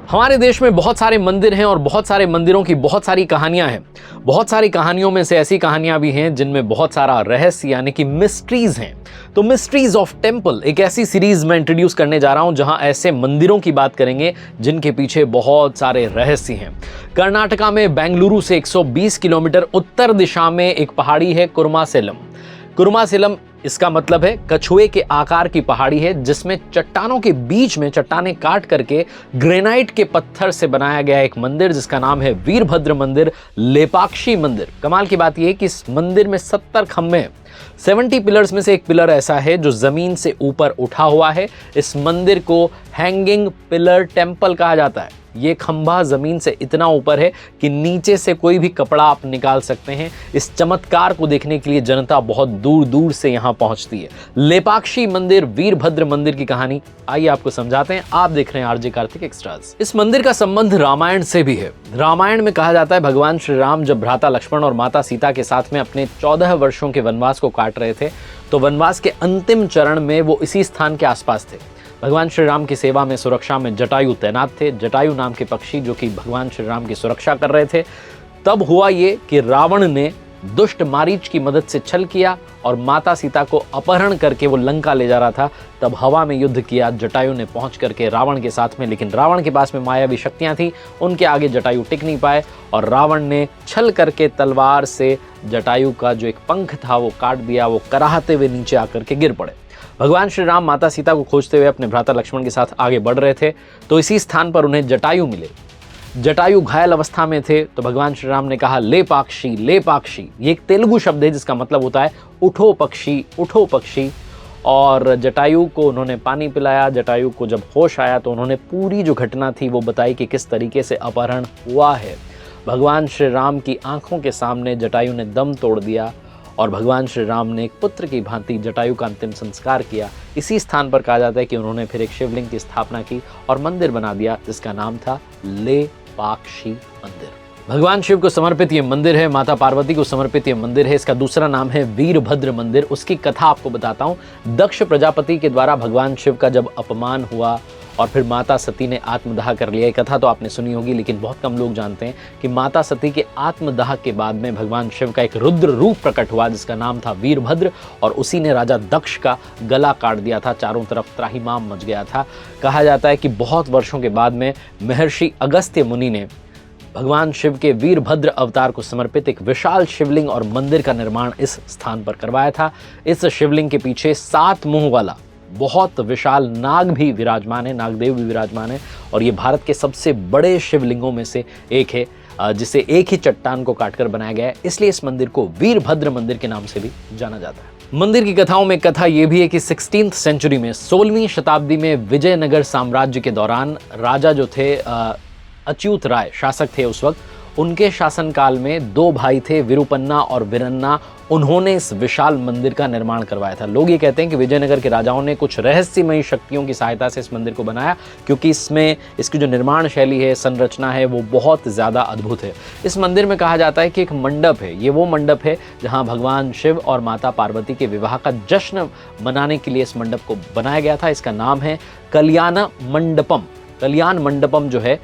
हमारे देश में बहुत सारे मंदिर हैं और बहुत सारे मंदिरों की बहुत सारी कहानियां हैं। बहुत सारी कहानियों में से ऐसी कहानियां भी हैं जिनमें बहुत सारा रहस्य यानी कि मिस्ट्रीज हैं। तो मिस्ट्रीज ऑफ टेम्पल एक ऐसी सीरीज में इंट्रोड्यूस करने जा रहा हूं जहां ऐसे मंदिरों की बात करेंगे जिनके पीछे बहुत सारे रहस्य हैं। कर्नाटका में बेंगलुरु से 120 किलोमीटर उत्तर दिशा में एक पहाड़ी है कुर्मासेलम। कुर्मासेलम इसका मतलब है कछुए के आकार की पहाड़ी है जिसमें चट्टानों के बीच में चट्टानें काट करके ग्रेनाइट के पत्थर से बनाया गया एक मंदिर जिसका नाम है वीरभद्र मंदिर, लेपाक्षी मंदिर। कमाल की बात यह है कि इस मंदिर में 70 खंभे हैं। 70 पिलर्स में से एक पिलर ऐसा है जो जमीन से ऊपर उठा हुआ है। इस मंदिर को हैंगिंग पिलर टेम्पल कहा जाता है। ये खंभा जमीन से इतना ऊपर है कि नीचे से कोई भी कपड़ा आप निकाल सकते हैं। इस चमत्कार को देखने के लिए जनता बहुत दूर दूर से यहाँ पहुंचती है। लेपाक्षी मंदिर, वीरभद्र मंदिर की कहानी आइए आपको समझाते हैं। आप देख रहे हैं आरजे कार्तिक एक्स्ट्राज। इस मंदिर का संबंध रामायण से भी है। रामायण में कहा जाता है भगवान श्री राम जब भ्राता लक्ष्मण और माता सीता के साथ में अपने 14 वर्षों के वनवास को काट रहे थे तो वनवास के अंतिम चरण में वो इसी स्थान के आसपास थे। भगवान श्री राम की सेवा में, सुरक्षा में जटायु तैनात थे। जटायु नाम के पक्षी जो कि भगवान श्री राम की सुरक्षा कर रहे थे। तब हुआ ये कि रावण ने दुष्ट मारीच की मदद से छल किया और माता सीता को अपहरण करके वो लंका ले जा रहा था। तब हवा में युद्ध किया जटायु ने पहुंच करके रावण के साथ में, लेकिन रावण के पास में मायावी शक्तियां थी, उनके आगे जटायु टिक नहीं पाए और रावण ने छल करके तलवार से जटायु का जो एक पंख था वो काट दिया। वो कराहते हुए नीचे आकर के गिर पड़े। भगवान श्री राम माता सीता को खोजते हुए अपने भ्राता लक्ष्मण के साथ आगे बढ़ रहे थे तो इसी स्थान पर उन्हें जटायु मिले। जटायु घायल अवस्था में थे तो भगवान श्री राम ने कहा लेपाक्षी लेपाक्षी। ये एक तेलुगु शब्द है जिसका मतलब होता है उठो पक्षी उठो पक्षी। और जटायु को उन्होंने पानी पिलाया। जटायु को जब होश आया तो उन्होंने पूरी जो घटना थी वो बताई कि किस तरीके से अपहरण हुआ है। भगवान श्री राम की आंखों के सामने जटायु ने दम तोड़ दिया और भगवान श्री राम ने एक पुत्र की भांति जटायु का अंतिम संस्कार किया। इसी स्थान पर कहा जाता है कि उन्होंने फिर एक शिवलिंग की स्थापना की और मंदिर बना दिया जिसका नाम था लेपाक्षी मंदिर। भगवान शिव को समर्पित ये मंदिर है, माता पार्वती को समर्पित ये मंदिर है। इसका दूसरा नाम है वीरभद्र मंदिर। उसकी कथा आपको बताता हूँ। दक्ष प्रजापति के द्वारा भगवान शिव का जब अपमान हुआ और फिर माता सती ने आत्मदाह कर लिया। ये कथा तो आपने सुनी होगी लेकिन बहुत कम लोग जानते हैं कि माता सती के आत्मदाह के बाद में भगवान शिव का एक रुद्र रूप प्रकट हुआ जिसका नाम था वीरभद्र और उसी ने राजा दक्ष का गला काट दिया था। चारों तरफ त्राहिमाम मच गया था। कहा जाता है कि बहुत वर्षों के बाद में महर्षि अगस्त्य मुनि ने भगवान शिव के वीरभद्र अवतार को समर्पित एक विशाल शिवलिंग और मंदिर का निर्माण इस स्थान पर करवाया था। इस शिवलिंग के पीछे 7 मुंह वाला बहुत विशाल नाग भी विराजमान है, नागदेव भी विराजमान है और ये भारत के सबसे बड़े शिवलिंगों में से एक है जिसे एक ही चट्टान को काटकर बनाया गया है। इसलिए इस मंदिर को वीरभद्र मंदिर के नाम से भी जाना जाता है। मंदिर की कथाओं में कथा यह भी है कि 16th सेंचुरी में 16वीं शताब्दी में विजयनगर साम्राज्य के दौरान राजा जो थे अच्युत राय शासक थे उस वक्त, उनके शासनकाल में 2 भाई थे विरुपन्ना और वीरन्ना। उन्होंने इस विशाल मंदिर का निर्माण करवाया था। लोग ये कहते हैं कि विजयनगर के राजाओं ने कुछ रहस्यमयी शक्तियों की सहायता से इस मंदिर को बनाया क्योंकि इसमें इसकी जो निर्माण शैली है, संरचना है वो बहुत ज़्यादा अद्भुत है। इस मंदिर में कहा जाता है कि एक मंडप है। ये वो मंडप है जहाँ भगवान शिव और माता पार्वती के विवाह का जश्न मनाने के लिए इस मंडप को बनाया गया था। इसका नाम है कल्याण मंडपम। कल्याण मंडपम जो है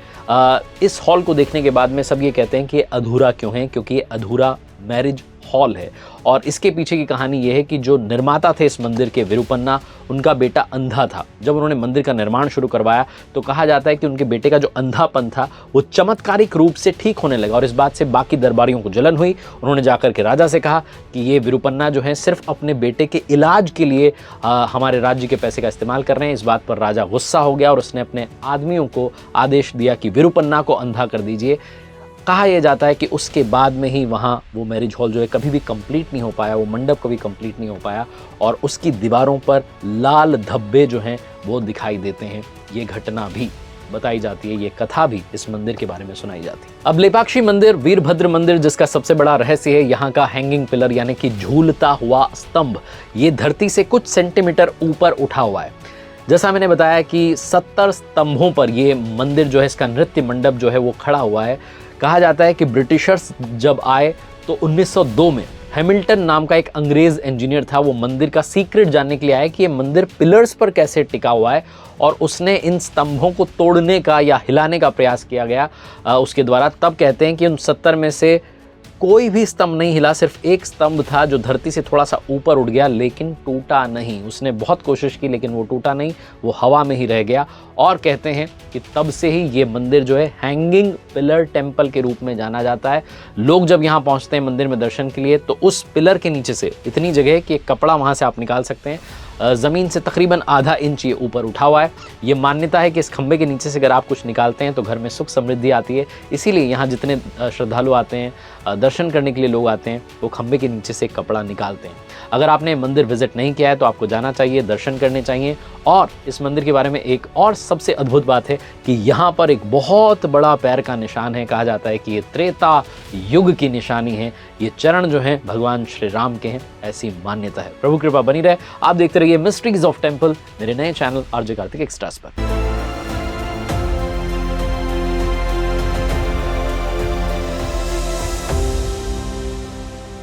इस हॉल को देखने के बाद में सब ये कहते हैं कि ये अधूरा क्यों है, क्योंकि ये अधूरा मैरिज हॉल है। और इसके पीछे की कहानी ये है कि जो निर्माता थे इस मंदिर के विरुपन्ना, उनका बेटा अंधा था। जब उन्होंने मंदिर का निर्माण शुरू करवाया तो कहा जाता है कि उनके बेटे का जो अंधापन था वो चमत्कारिक रूप से ठीक होने लगा और इस बात से बाकी दरबारियों को जलन हुई। उन्होंने जाकर के राजा से कहा कि ये विरुपन्ना जो है सिर्फ अपने बेटे के इलाज के लिए हमारे राज्य के पैसे का इस्तेमाल कर रहे हैं। इस बात पर राजा गुस्सा हो गया और उसने अपने आदमियों को आदेश दिया कि विरुपन्ना को अंधा कर दीजिए। कहा यह जाता है कि उसके बाद में ही वहाँ वो मैरिज हॉल जो है कभी भी कंप्लीट नहीं हो पाया, वो मंडप कभी कंप्लीट नहीं हो पाया और उसकी दीवारों पर लाल धब्बे जो हैं वो दिखाई देते हैं। ये घटना भी बताई जाती है, ये कथा भी इस मंदिर के बारे में सुनाई जाती है। अब लेपाक्षी मंदिर, वीरभद्र मंदिर, जिसका सबसे बड़ा रहस्य है यहाँ का हैंगिंग पिलर यानी कि झूलता हुआ स्तंभ। ये धरती से कुछ सेंटीमीटर ऊपर उठा हुआ है। जैसा मैंने बताया कि 70 स्तंभों पर ये मंदिर जो है, इसका नृत्य मंडप जो है वो खड़ा हुआ है। कहा जाता है कि ब्रिटिशर्स जब आए तो 1902 में हैमिल्टन नाम का एक अंग्रेज इंजीनियर था, वो मंदिर का सीक्रेट जानने के लिए आया कि ये मंदिर पिलर्स पर कैसे टिका हुआ है, और उसने इन स्तंभों को तोड़ने का या हिलाने का प्रयास किया गया उसके द्वारा। तब कहते हैं कि उन 70 में से कोई भी स्तंभ नहीं हिला, सिर्फ एक स्तंभ था जो धरती से थोड़ा सा ऊपर उठ गया, लेकिन टूटा नहीं। उसने बहुत कोशिश की लेकिन वो टूटा नहीं, वो हवा में ही रह गया। और कहते हैं कि तब से ही ये मंदिर जो है हैंगिंग पिलर टेम्पल के रूप में जाना जाता है। लोग जब यहाँ पहुँचते हैं मंदिर में दर्शन के लिए, तो उस पिलर के नीचे से इतनी जगह है कि एक कपड़ा वहाँ से आप निकाल सकते हैं। ज़मीन से तकरीबन आधा इंच ये ऊपर उठा हुआ है। ये मान्यता है कि इस खंबे के नीचे से अगर आप कुछ निकालते हैं तो घर में सुख समृद्धि आती है। इसीलिए यहाँ जितने श्रद्धालु आते हैं, दर्शन करने के लिए लोग आते हैं, वो खंबे के नीचे से कपड़ा निकालते हैं। अगर आपने मंदिर विजिट नहीं किया है तो आपको जाना चाहिए, दर्शन करने चाहिए। और इस मंदिर के बारे में एक और सबसे अद्भुत बात है कि यहाँ पर एक बहुत बड़ा पैर का निशान है। कहा जाता है कि ये त्रेता युग की निशानी है। ये चरण जो हैं भगवान श्री राम के हैं, ऐसी मान्यता है। प्रभु कृपा बनी रहे। आप देखते रहिए मिस्ट्रीज ऑफ टेम्पल, मेरे नए चैनल आरजे कार्तिक एक्स्ट्रास पर।